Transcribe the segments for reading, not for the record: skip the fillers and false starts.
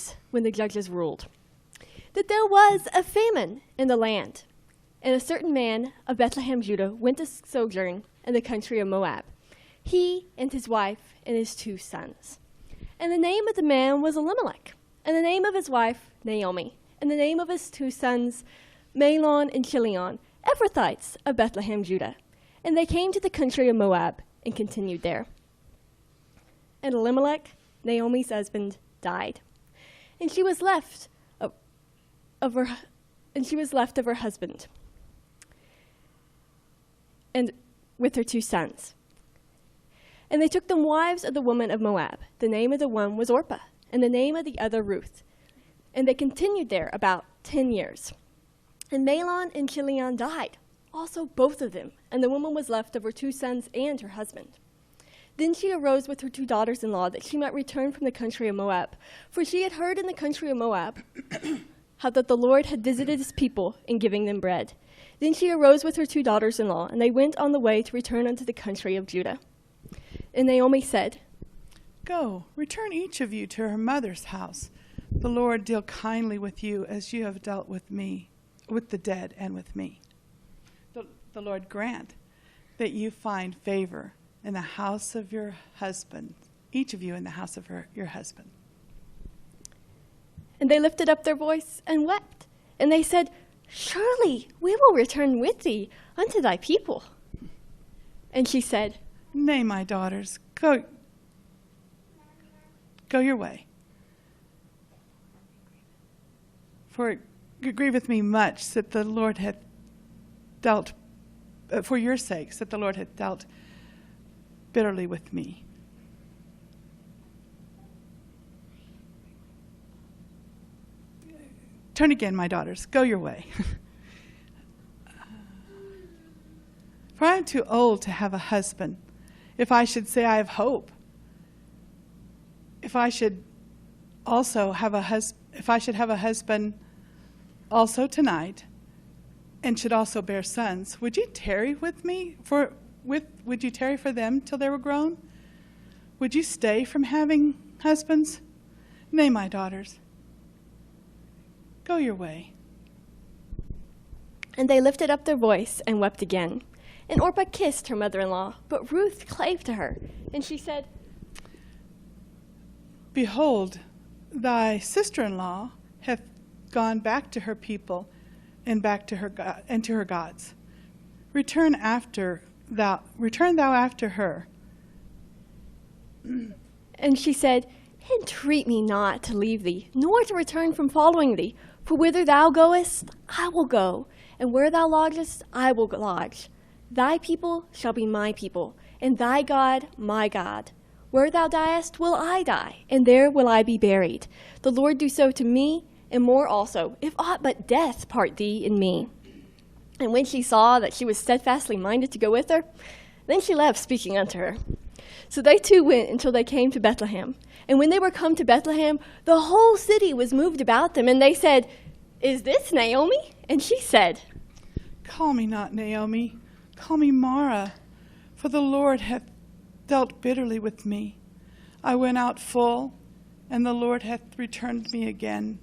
days when the judges ruled that there was a famine in the land, and a certain man of Bethlehem, Judah, went to sojourn in the country of Moab, he and his wife and his 2 sons. And the name of the man was Elimelech, and the name of his wife Naomi, and the name of his 2 sons Mahlon and Chilion, Ephrathites of Bethlehem, Judah. And they came to the country of Moab and continued there. And Elimelech, Naomi's husband, died, and she was left of her husband, and with her 2 sons. And they took them wives of the women of Moab. The name of the one was Orpah, and the name of the other Ruth. And they continued there about 10 years. And Mahlon and Chilion died, also both of them, and the woman was left of her 2 sons and her husband. Then she arose with her 2 daughters-in-law that she might return from the country of Moab, for she had heard in the country of Moab how that the Lord had visited his people in giving them bread. Then she arose with her 2 daughters-in-law, and they went on the way to return unto the country of Judah. And Naomi said, Go, return each of you to her mother's house. The Lord deal kindly with you as you have dealt with me, with the dead and with me. The Lord grant that you find favor in the house of your husband, each of you in the house of your husband. And they lifted up their voice and wept. And they said, Surely we will return with thee unto thy people. And she said, Nay, my daughters, go your way. For it grieveth me much that the Lord hath dealt, for your sakes, that the Lord hath dealt bitterly with me. Turn again, my daughters, go your way. For I am too old to have a husband. If I should say I have hope, if I should have a husband also tonight, and should also bear sons, would you tarry with me would you tarry for them till they were grown? Would you stay from having husbands? Nay, my daughters, go your way. And they lifted up their voice and wept again. And Orpah kissed her mother-in-law, but Ruth clave to her, and she said, Behold, thy sister-in-law hath gone back to her people and back to her and to her gods. Return thou after her. And she said, Entreat me not to leave thee, nor to return from following thee. For whither thou goest, I will go, and where thou lodgest, I will lodge. Thy people shall be my people, and thy God my God. Where thou diest will I die, and there will I be buried. The Lord do so to me, and more also, if aught but death part thee and me. And when she saw that she was steadfastly minded to go with her, then she left speaking unto her. So they 2 went until they came to Bethlehem. And when they were come to Bethlehem, the whole city was moved about them. And they said, Is this Naomi? And she said, Call me not Naomi, call me Mara, for the Lord hath dealt bitterly with me. I went out full, and the Lord hath returned me again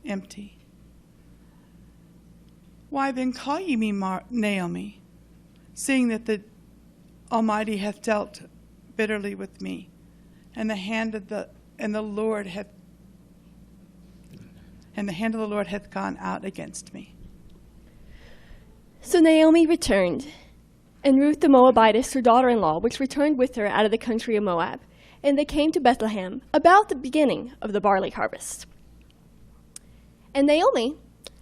empty. Why then call ye me Naomi, seeing that the Almighty hath dealt bitterly with me, and the hand of the Lord hath gone out against me. So Naomi returned, and Ruth the Moabitess, her daughter-in-law, which returned with her out of the country of Moab, and they came to Bethlehem about the beginning of the barley harvest. And Naomi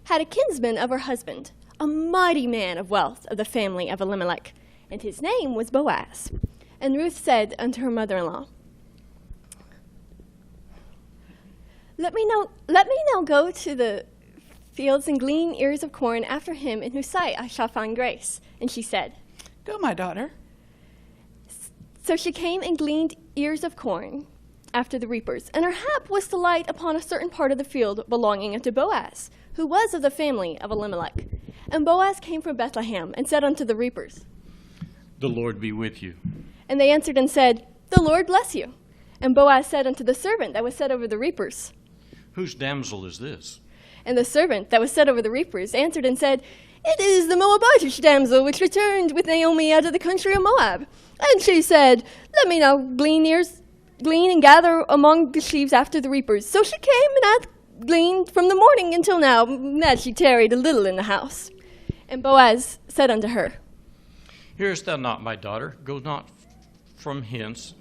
had a kinsman of her husband, a mighty man of wealth of the family of Elimelech, and his name was Boaz. And Ruth said unto her mother-in-law, Let me now go to the fields and glean ears of corn after him in whose sight I shall find grace. And she said, Go, my daughter. So she came and gleaned ears of corn after the reapers, and her hap was to light upon a certain part of the field belonging unto Boaz, who was of the family of Elimelech. And Boaz came from Bethlehem and said unto the reapers, The Lord be with you. And they answered and said, The Lord bless you. And Boaz said unto the servant that was set over the reapers, Whose damsel is this? And the servant that was set over the reapers answered and said, It is the Moabitish damsel which returned with Naomi out of the country of Moab. And she said, Let me now glean and gather among the sheaves after the reapers. So she came and hath gleaned from the morning until now, that she tarried a little in the house. And Boaz said unto her, Hearest thou not, my daughter? Go not from hence.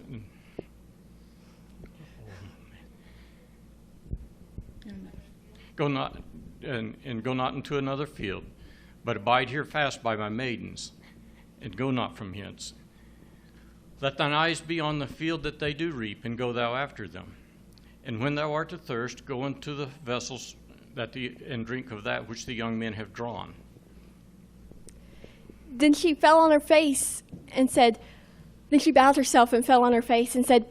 Go not into another field, but abide here fast by my maidens, and go not from hence. Let thine eyes be on the field that they do reap, and go thou after them. And when thou art athirst, go into the vessels and drink of that which the young men have drawn. Then she fell on her face and said, Then she bowed herself and fell on her face and said,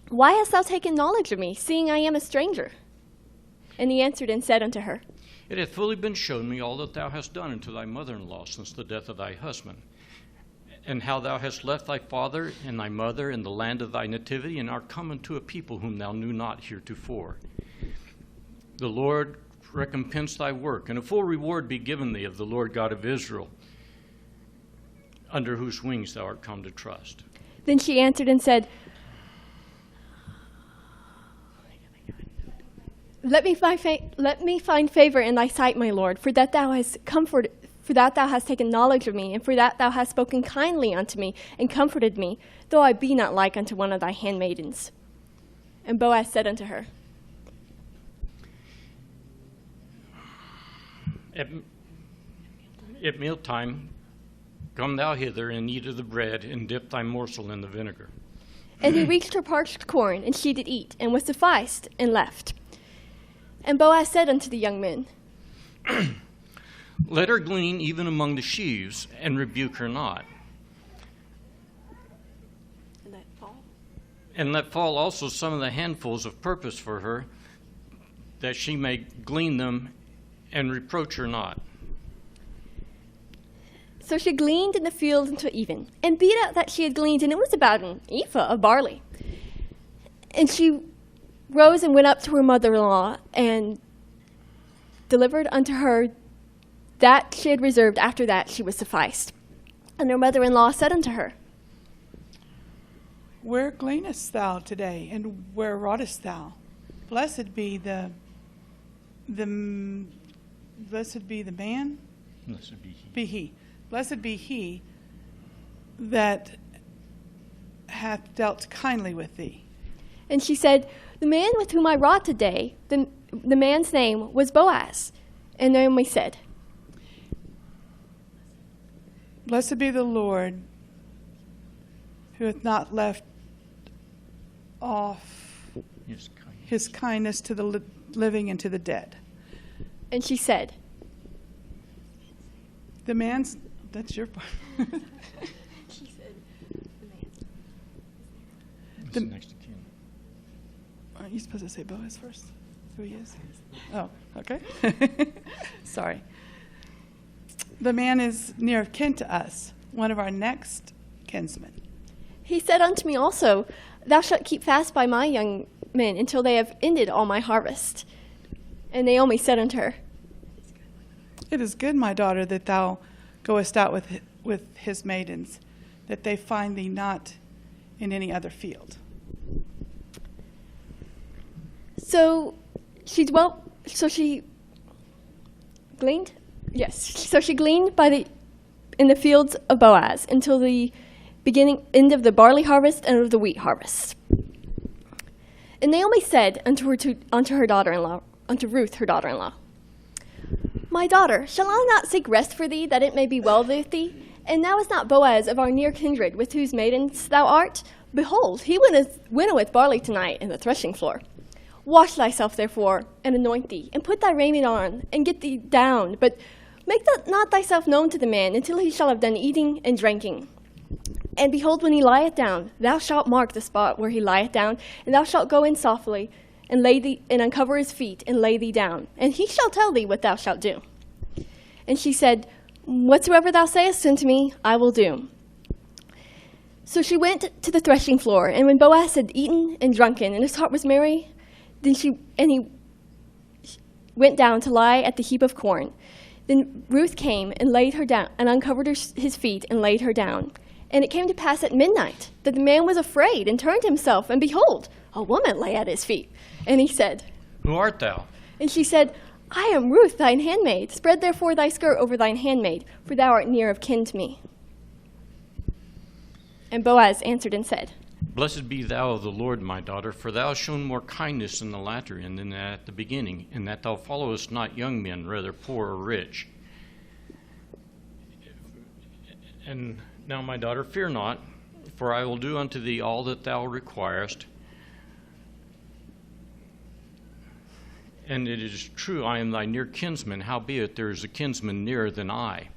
Why hast thou taken knowledge of me, seeing I am a stranger? And he answered and said unto her, It hath fully been shown me all that thou hast done unto thy mother-in-law since the death of thy husband, and how thou hast left thy father and thy mother in the land of thy nativity, and art come unto a people whom thou knew not heretofore. The Lord recompense thy work, and a full reward be given thee of the Lord God of Israel, under whose wings thou art come to trust. Then she answered and said, Let me find favor in thy sight, my Lord, for that thou hast taken knowledge of me, and for that thou hast spoken kindly unto me, and comforted me, though I be not like unto one of thy handmaidens. And Boaz said unto her, At mealtime, come thou hither, and eat of the bread, and dip thy morsel in the vinegar. And he reached her parched corn, and she did eat, and was sufficed, and left. And Boaz said unto the young men, Let her glean even among the sheaves, and rebuke her not. And let fall also some of the handfuls of purpose for her, that she may glean them, and reproach her not. So she gleaned in the field until even, and beat out that she had gleaned, and it was about an ephah of barley. And she rose and went up to her mother-in-law, and delivered unto her that she had reserved. After that she was sufficed. And her mother-in-law said unto her, Where gleanest thou today, and where wroughtest thou? Blessed be the man. Blessed be he. Be he. Blessed be he that hath dealt kindly with thee. And she said, The man with whom I wrought today, the man's name was Boaz. And Naomi said, Blessed be the Lord, who hath not left off his kindness to the living and to the dead. And she said, The man's, that's your part. She said, It's next to kin. Aren't you supposed to say Boaz first? Who he is? Oh, okay. Sorry. The man is near of kin to us, one of our next kinsmen. He said unto me also, Thou shalt keep fast by my young men until they have ended all my harvest. And Naomi said unto her, It is good, my daughter, that thou goest out with his maidens, that they find thee not in any other field. So she gleaned? Yes. So she gleaned in the fields of Boaz until the end of the barley harvest and of the wheat harvest. And Naomi said unto her daughter-in-law, unto Ruth her daughter-in-law, My daughter, shall I not seek rest for thee, that it may be well with thee? And now is not Boaz of our near kindred, with whose maidens thou art? Behold, he winnoweth barley tonight in the threshing floor. Wash thyself, therefore, and anoint thee, and put thy raiment on, and get thee down, but make not thyself known to the man until he shall have done eating and drinking. And behold, when he lieth down, thou shalt mark the spot where he lieth down, and thou shalt go in softly, and uncover his feet, and lay thee down, and he shall tell thee what thou shalt do. And she said, Whatsoever thou sayest unto me, I will do. So she went to the threshing floor, and when Boaz had eaten and drunken, and his heart was merry, then he went down to lie at the heap of corn. Then Ruth came and laid her down, and uncovered his feet and laid her down. And it came to pass at midnight that the man was afraid and turned himself, and behold, a woman lay at his feet. And he said, Who art thou? And she said, I am Ruth, thine handmaid. Spread therefore thy skirt over thine handmaid, for thou art near of kin to me. And Boaz answered and said, Blessed be thou of the Lord, my daughter, for thou hast shown more kindness in the latter end than at the beginning, in that thou followest not young men, rather poor or rich. And now, my daughter, fear not, for I will do unto thee all that thou requirest. And it is true, I am thy near kinsman, howbeit there is a kinsman nearer than I.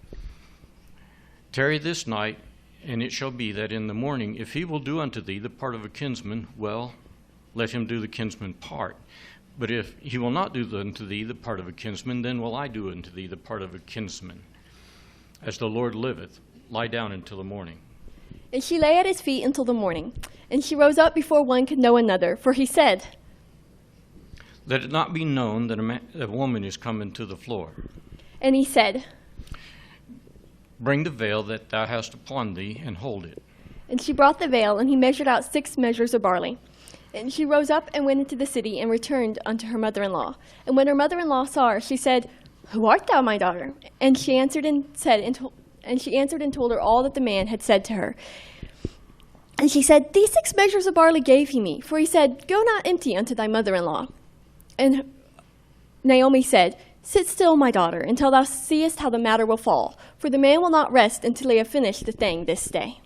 Tarry this night, and it shall be that in the morning, if he will do unto thee the part of a kinsman, well, let him do the kinsman part. But if he will not do unto thee the part of a kinsman, then will I do unto thee the part of a kinsman. As the Lord liveth, lie down until the morning. And she lay at his feet until the morning. And she rose up before one could know another, for he said, Let it not be known that a woman is come into the floor. And he said, Bring the veil that thou hast upon thee, and hold it. And she brought the veil, and he measured out 6 measures of barley. And she rose up and went into the city, and returned unto her mother-in-law. And when her mother-in-law saw her, she said, Who art thou, my daughter? And she answered and told her all that the man had said to her. And she said, These 6 measures of barley gave he me, for he said, Go not empty unto thy mother-in-law. And Naomi said, Sit still, my daughter, until thou seest how the matter will fall, for the man will not rest until he have finished the thing this day.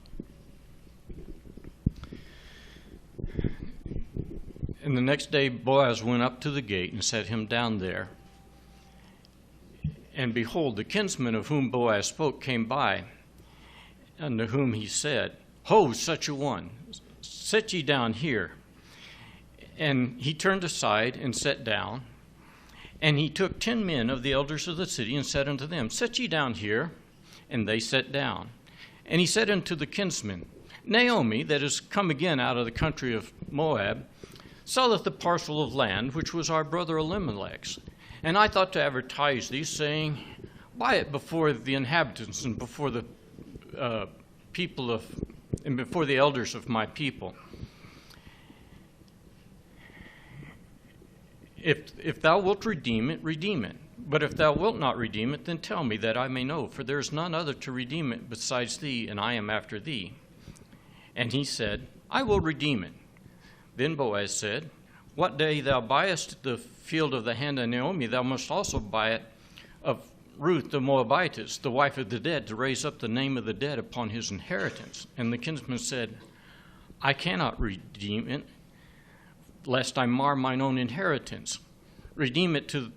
And the next day Boaz went up to the gate and set him down there. And behold, the kinsman of whom Boaz spoke came by, unto whom he said, Ho, such a one, sit ye down here. And he turned aside and sat down. And he took 10 men of the elders of the city and said unto them, Sit ye down here. And they sat down. And he said unto the kinsman, Naomi, that is come again out of the country of Moab, selleth the parcel of land which was our brother Elimelech's. And I thought to advertise thee, saying, Buy it before the inhabitants and before the and before the elders of my people. If thou wilt redeem it, redeem it. But if thou wilt not redeem it, then tell me, that I may know, for there is none other to redeem it besides thee, and I am after thee. And he said, I will redeem it. Then Boaz said, What day thou buyest the field of the hand of Naomi, thou must also buy it of Ruth the Moabitess, the wife of the dead, to raise up the name of the dead upon his inheritance. And the kinsman said, I cannot redeem it, lest I mar mine own inheritance. Redeem it to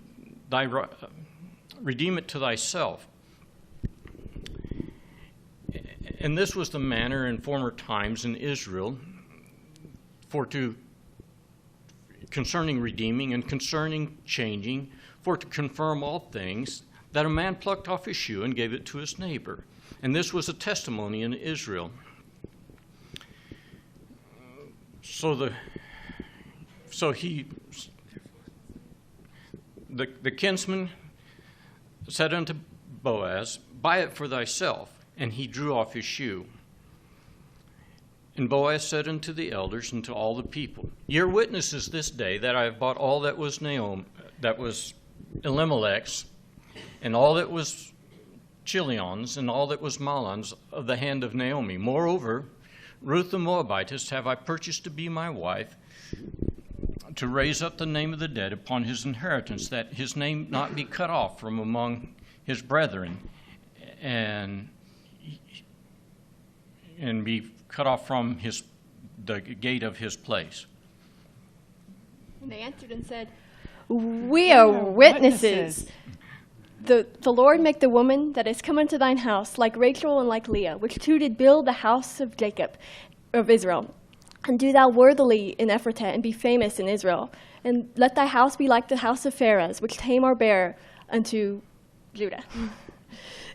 thyself. And this was the manner in former times in Israel concerning redeeming and concerning changing, for to confirm all things, that a man plucked off his shoe and gave it to his neighbor. And this was a testimony in Israel. The kinsman said unto Boaz, Buy it for thyself. And he drew off his shoe. And Boaz said unto the elders and to all the people, Ye are witnesses this day that I have bought all that was Elimelech's, and all that was Chilion's, and all that was Mahlon's of the hand of Naomi. Moreover, Ruth the Moabitess have I purchased to be my wife, to raise up the name of the dead upon his inheritance, that his name not be cut off from among his brethren, and be cut off from the gate of his place. And they answered and said, We are witnesses. The Lord make the woman that is come into thine house like Rachel and like Leah, which two did build the house of Jacob, of Israel. And do thou worthily in Ephratah, and be famous in Israel. And let thy house be like the house of Pharez, which Tamar bare unto Judah.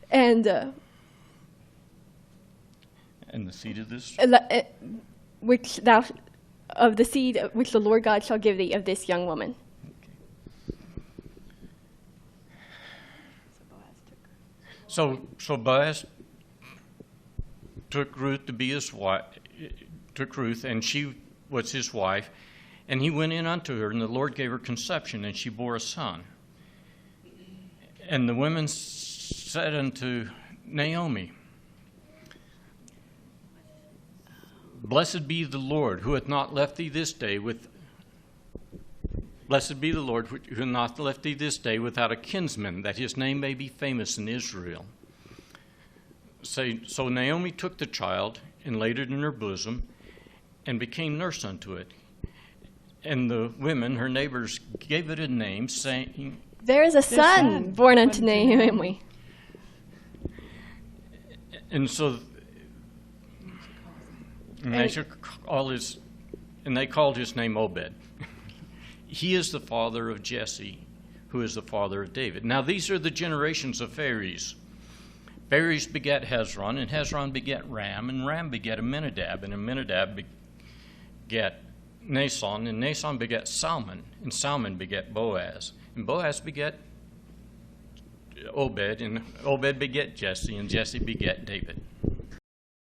And the seed of this? Of the seed which the Lord God shall give thee of this young woman. So Boaz took Ruth to be his wife, and she was his wife, and he went in unto her, and the Lord gave her conception, and she bore a son. And the women said unto Naomi, Blessed be the Lord, who hath not left thee this day Blessed be the Lord, who hath not left thee this day without a kinsman, that his name may be famous in Israel. So Naomi took the child and laid it in her bosom, and became nurse unto it. And the women, her neighbors, gave it a name, saying, There is a son born unto Naomi. And so they called his name Obed. He is the father of Jesse, who is the father of David. Now these are the generations of Phares. Phares begat Hezron, and Hezron begat Ram, and Ram begat Amminadab, and Amminadab begat Nason, and Nason begat Salmon, and Salmon begat Boaz, and Boaz begat Obed, and Obed begat Jesse, and Jesse begat David.